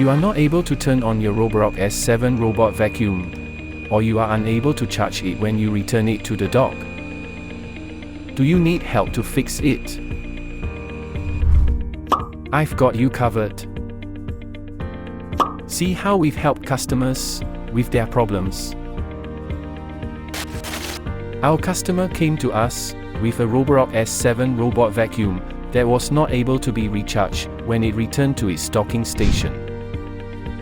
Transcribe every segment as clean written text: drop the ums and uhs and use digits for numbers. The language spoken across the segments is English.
You are not able to turn on your Roborock S7 robot vacuum, or you are unable to charge it when you return it to the dock. Do you need help to fix it? I've got you covered. See how we've helped customers with their problems. Our customer came to us with a Roborock S7 robot vacuum that was not able to be recharged when it returned to its docking station.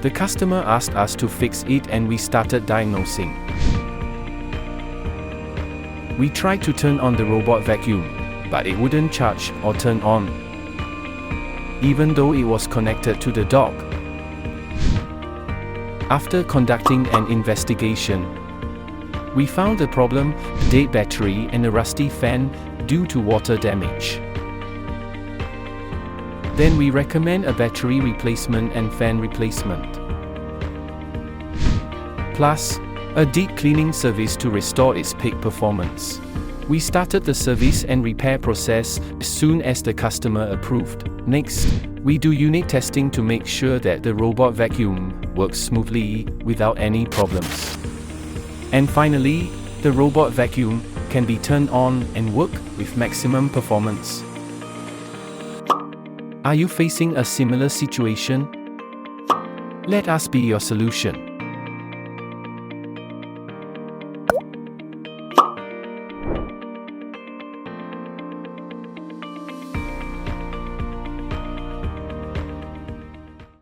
The customer asked us to fix it and we started diagnosing. We tried to turn on the robot vacuum, but it wouldn't charge or turn on, even though it was connected to the dock. After conducting an investigation, we found the problem, a dead battery and a rusty fan due to water damage. Then we recommend a battery replacement and fan replacement, plus a deep cleaning service to restore its peak performance. We started the service and repair process as soon as the customer approved. Next, we do unit testing to make sure that the robot vacuum works smoothly without any problems. And finally, the robot vacuum can be turned on and work with maximum performance. Are you facing a similar situation? Let us be your solution.